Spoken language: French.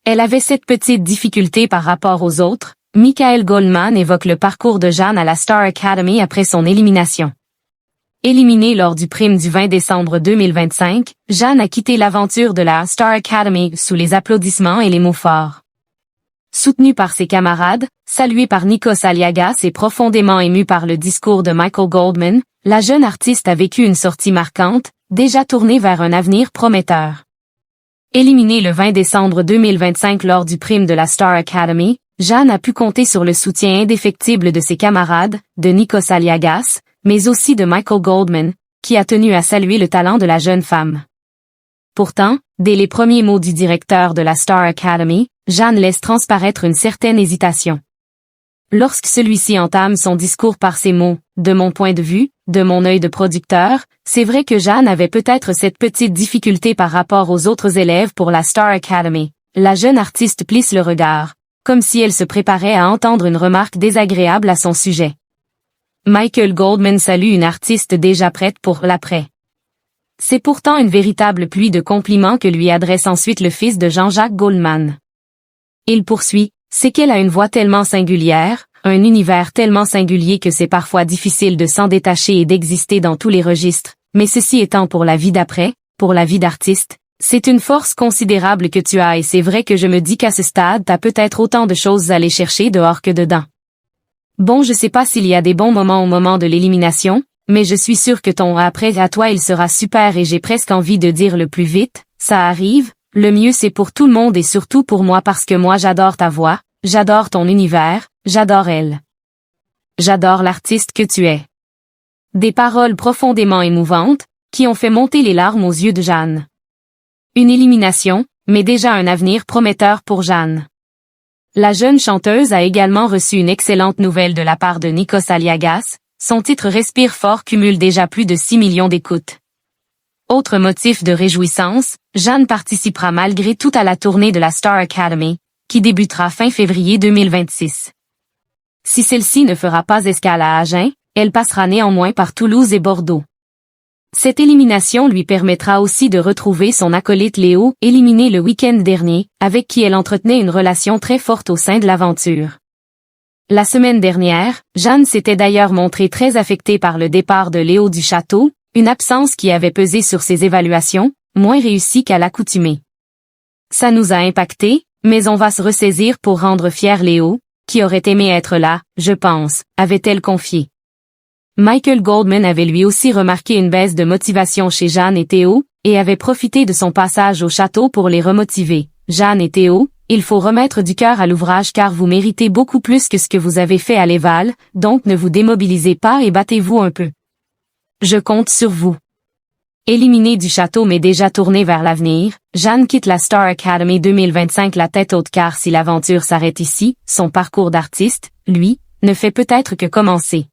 Elle avait cette petite difficulté par rapport aux autres. Michael Goldman évoque le parcours de Jeanne à la Star Academy après son élimination. Éliminée lors du prime du 20 décembre 2025, Jeanne a quitté l'aventure de la Star Academy sous les applaudissements et les mots forts. Soutenue par ses camarades, saluée par Nikos Aliagas et profondément émue par le discours de Michael Goldman, la jeune artiste a vécu une sortie marquante, déjà tournée vers un avenir prometteur. Éliminée le 20 décembre 2025 lors du prime de la Star Academy, Jeanne a pu compter sur le soutien indéfectible de ses camarades, de Nikos Aliagas, mais aussi de Michael Goldman, qui a tenu à saluer le talent de la jeune femme. Pourtant, dès les premiers mots du directeur de la Star Academy, Jeanne laisse transparaître une certaine hésitation. Lorsque celui-ci entame son discours par ces mots, « De mon point de vue, de mon œil de producteur », c'est vrai que Jeanne avait peut-être cette petite difficulté par rapport aux autres élèves pour la Star Academy. La jeune artiste plisse le regard, comme si elle se préparait à entendre une remarque désagréable à son sujet. Michael Goldman salue une artiste déjà prête pour l'après. C'est pourtant une véritable pluie de compliments que lui adresse ensuite le fils de Jean-Jacques Goldman. Il poursuit, c'est qu'elle a une voix tellement singulière, un univers tellement singulier que c'est parfois difficile de s'en détacher et d'exister dans tous les registres, mais ceci étant pour la vie d'après, pour la vie d'artiste, c'est une force considérable que tu as et c'est vrai que je me dis qu'à ce stade t'as peut-être autant de choses à aller chercher dehors que dedans. Bon, je sais pas s'il y a des bons moments au moment de l'élimination, mais je suis sûre que ton après à toi il sera super et j'ai presque envie de dire le plus vite, ça arrive, le mieux c'est pour tout le monde et surtout pour moi parce que moi j'adore ta voix, j'adore ton univers, j'adore elle. J'adore l'artiste que tu es. Des paroles profondément émouvantes, qui ont fait monter les larmes aux yeux de Jeanne. Une élimination, mais déjà un avenir prometteur pour Jeanne. La jeune chanteuse a également reçu une excellente nouvelle de la part de Nikos Aliagas, son titre Respire fort cumule déjà plus de 6 millions d'écoutes. Autre motif de réjouissance, Jeanne participera malgré tout à la tournée de la Star Academy, qui débutera fin février 2026. Si celle-ci ne fera pas escale à Agen, elle passera néanmoins par Toulouse et Bordeaux. Cette élimination lui permettra aussi de retrouver son acolyte Léo, éliminé le week-end dernier, avec qui elle entretenait une relation très forte au sein de l'aventure. La semaine dernière, Jeanne s'était d'ailleurs montrée très affectée par le départ de Léo du château, une absence qui avait pesé sur ses évaluations, moins réussies qu'à l'accoutumée. Ça nous a impacté, mais on va se ressaisir pour rendre fier Léo, qui aurait aimé être là, je pense, avait-elle confié. Michael Goldman avait lui aussi remarqué une baisse de motivation chez Jeanne et Théo, et avait profité de son passage au château pour les remotiver. Jeanne et Théo, il faut remettre du cœur à l'ouvrage car vous méritez beaucoup plus que ce que vous avez fait à l'Éval, donc ne vous démobilisez pas et battez-vous un peu. Je compte sur vous. Éliminée du château mais déjà tournée vers l'avenir, Jeanne quitte la Star Academy 2025 la tête haute car si l'aventure s'arrête ici, son parcours d'artiste, lui, ne fait peut-être que commencer.